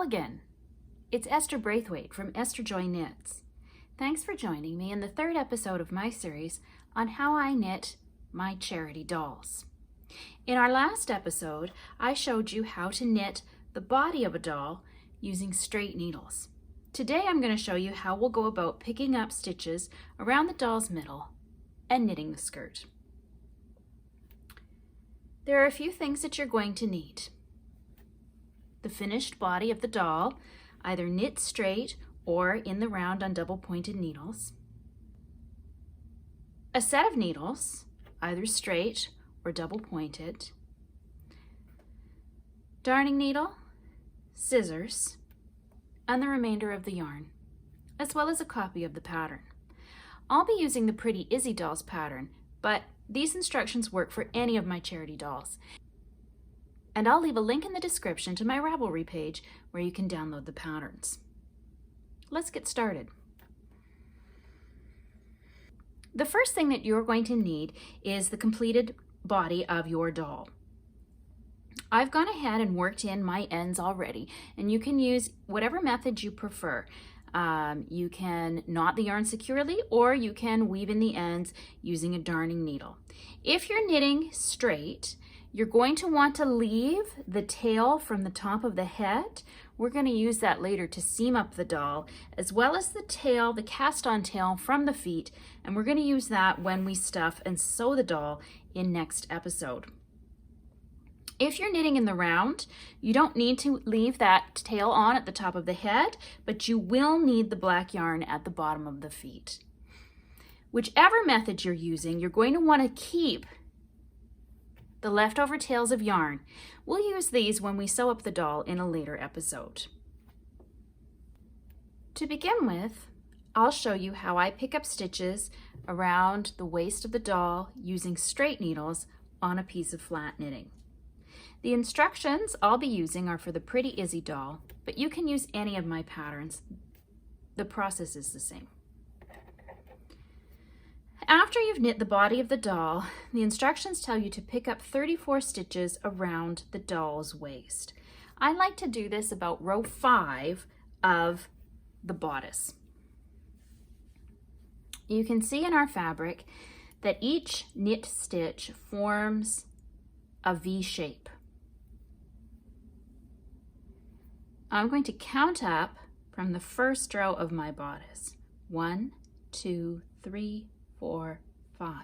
again. It's Esther Braithwaite from Esther Joy Knits. Thanks for joining me in the third episode of my series on how I knit my charity dolls. In our last episode, I showed you how to knit the body of a doll using straight needles. Today I'm going to show you how we'll go about picking up stitches around the doll's middle and knitting the skirt. There are a few things that you're going to need. The finished body of the doll, either knit straight or in the round on double pointed needles. A set of needles, either straight or double pointed. Darning needle, scissors, and the remainder of the yarn, as well as a copy of the pattern. I'll be using the Pretty Izzy Dolls pattern, but these instructions work for any of my charity dolls. And I'll leave a link in the description to my Ravelry page where you can download the patterns. Let's get started. The first thing that you're going to need is the completed body of your doll. I've gone ahead and worked in my ends already, and you can use whatever method you prefer. You can knot the yarn securely, or you can weave in the ends using a darning needle. If you're knitting straight, you're going to want to leave the tail from the top of the head. We're going to use that later to seam up the doll, as well as the tail, the cast-on tail from the feet, and we're going to use that when we stuff and sew the doll in next episode. If you're knitting in the round, you don't need to leave that tail on at the top of the head, but you will need the black yarn at the bottom of the feet. Whichever method you're using, you're going to want to keep the leftover tails of yarn. We'll use these when we sew up the doll in a later episode. To begin with, I'll show you how I pick up stitches around the waist of the doll using straight needles on a piece of flat knitting. The instructions I'll be using are for the Pretty Izzy doll, but you can use any of my patterns. The process is the same. After you've knit the body of the doll, the instructions tell you to pick up 34 stitches around the doll's waist. I like to do this about row 5 of the bodice. You can see in our fabric that each knit stitch forms a V shape. I'm going to count up from the first row of my bodice. 1, 2, 3, 4, 5.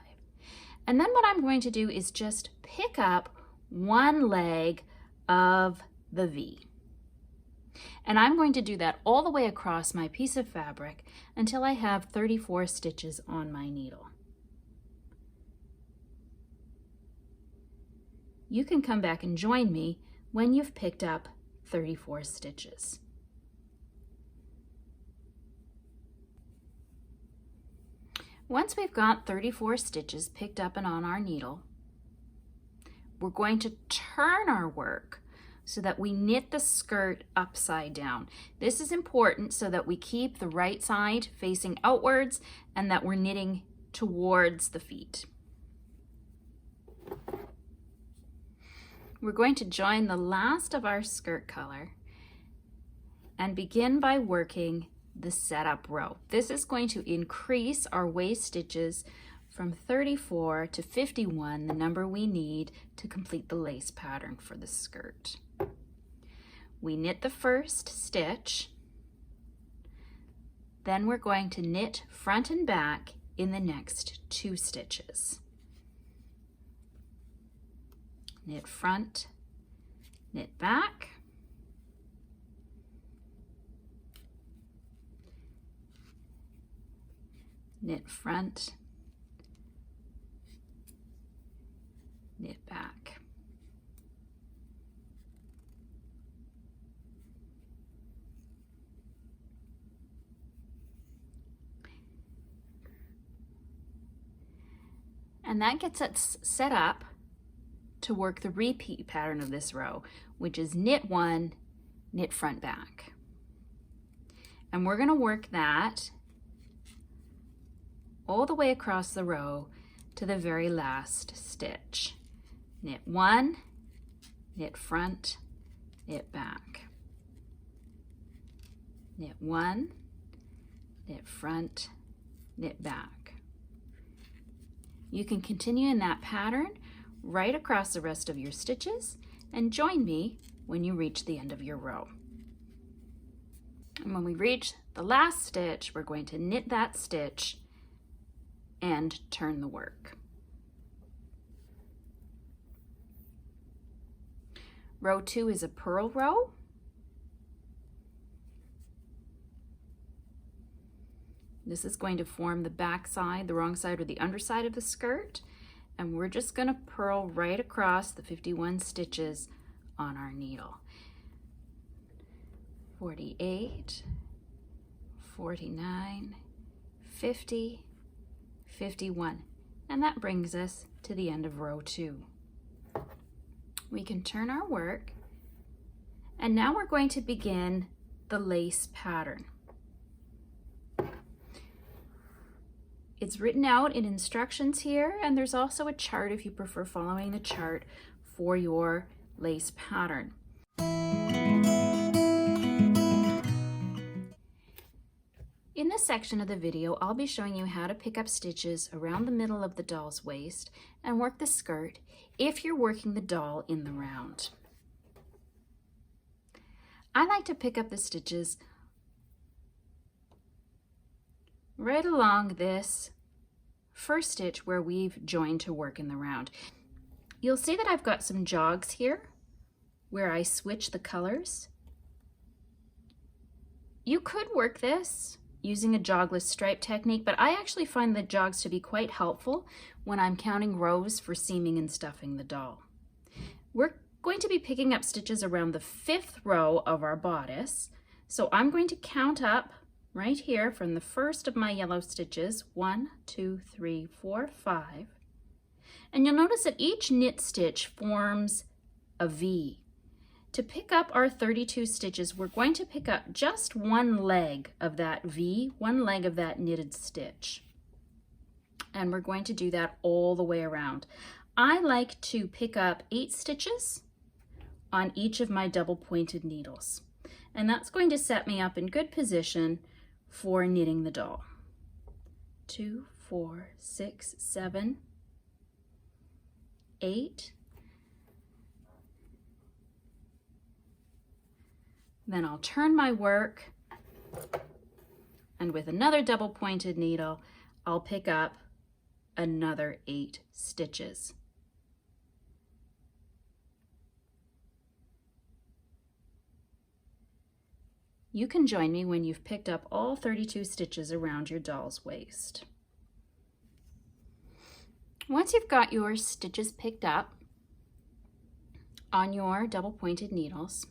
And then what I'm going to do is just pick up one leg of the V. And I'm going to do that all the way across my piece of fabric until I have 34 stitches on my needle. You can come back and join me when you've picked up 34 stitches. Once we've got 34 stitches picked up and on our needle, we're going to turn our work so that we knit the skirt upside down. This is important so that we keep the right side facing outwards and that we're knitting towards the feet. We're going to join the last of our skirt color and begin by working the setup row. This is going to increase our waist stitches from 34 to 51, the number we need to complete the lace pattern for the skirt. We knit the first stitch, then we're going to knit front and back in the next 2 stitches. Knit front, knit back, knit front, knit back. And that gets us set up to work the repeat pattern of this row, which is knit 1, knit front back. And we're going to work that all the way across the row to the very last stitch. Knit 1, knit front, knit back. knit one, knit front, knit back. You can continue in that pattern right across the rest of your stitches and join me when you reach the end of your row. And when we reach the last stitch, we're going to knit that stitch and turn the work. Row 2 is a purl row. This is going to form the back side, the wrong side, or the underside of the skirt. And we're just going to purl right across the 51 stitches on our needle. 48, 49, 50, 51. And that brings us to the end of row 2. We can turn our work, and now we're going to begin the lace pattern. It's written out in instructions here, and there's also a chart if you prefer following the chart for your lace pattern. In this section of the video, I'll be showing you how to pick up stitches around the middle of the doll's waist and work the skirt if you're working the doll in the round. I like to pick up the stitches right along this first stitch where we've joined to work in the round. You'll see that I've got some jogs here where I switch the colors. You could work this using a jogless stripe technique, but I actually find the jogs to be quite helpful when I'm counting rows for seaming and stuffing the doll. We're going to be picking up stitches around the 5th row of our bodice, so I'm going to count up right here from the first of my yellow stitches, 1, 2, 3, 4, 5, and you'll notice that each knit stitch forms a V. To pick up our 32 stitches, we're going to pick up just one leg of that V, one leg of that knitted stitch. And we're going to do that all the way around. I like to pick up 8 stitches on each of my double pointed needles. And that's going to set me up in good position for knitting the doll. 2, 4, 6, 7, 8. Then I'll turn my work, and with another double pointed needle, I'll pick up another 8 stitches. You can join me when you've picked up all 32 stitches around your doll's waist. Once you've got your stitches picked up on your double pointed needles,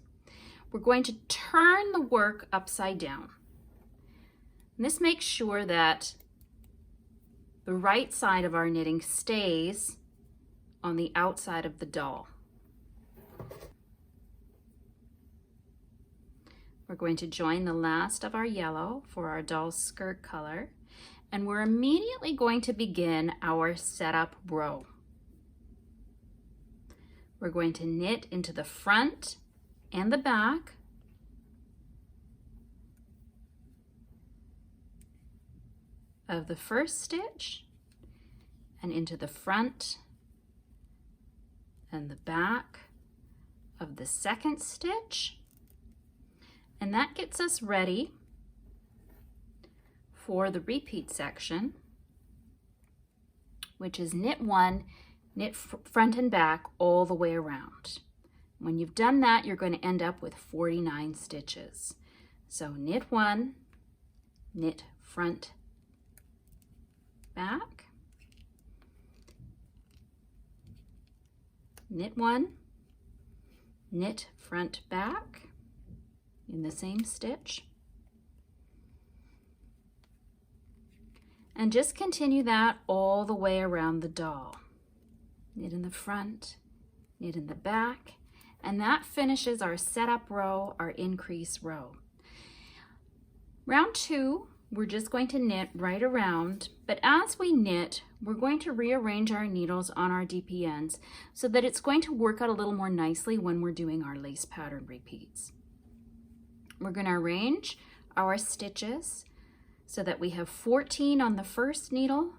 we're going to turn the work upside down. And this makes sure that the right side of our knitting stays on the outside of the doll. We're going to join the last of our yellow for our doll's skirt color, and we're immediately going to begin our setup row. We're going to knit into the front and the back of the first stitch and into the front and the back of the second stitch, and that gets us ready for the repeat section, which is knit 1, knit front and back all the way around. When you've done that, you're going to end up with 49 stitches. So knit 1, knit front, back, knit 1, knit front, back in the same stitch, and just continue that all the way around the doll. Knit in the front, knit in the back, and that finishes our setup row, our increase row. Round 2, we're just going to knit right around, but as we knit, we're going to rearrange our needles on our DP ends so that it's going to work out a little more nicely when we're doing our lace pattern repeats. We're going to arrange our stitches so that we have 14 on the first needle,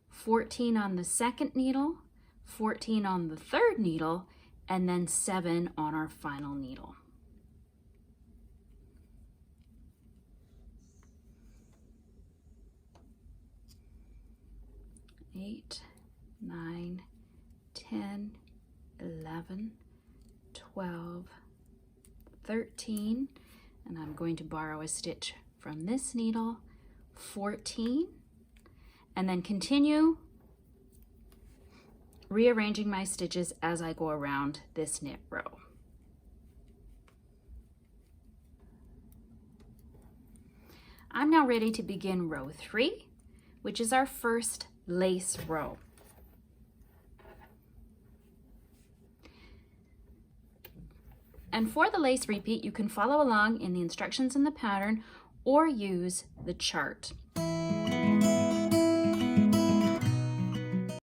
14 on the second needle, 14 on the third needle, and then 7 on our final needle. Eight, 9, 10, 11, 12, 13, and I'm going to borrow a stitch from this needle, 14, and then continue rearranging my stitches as I go around this knit row. I'm now ready to begin row 3, which is our first lace row. And for the lace repeat, you can follow along in the instructions in the pattern or use the chart.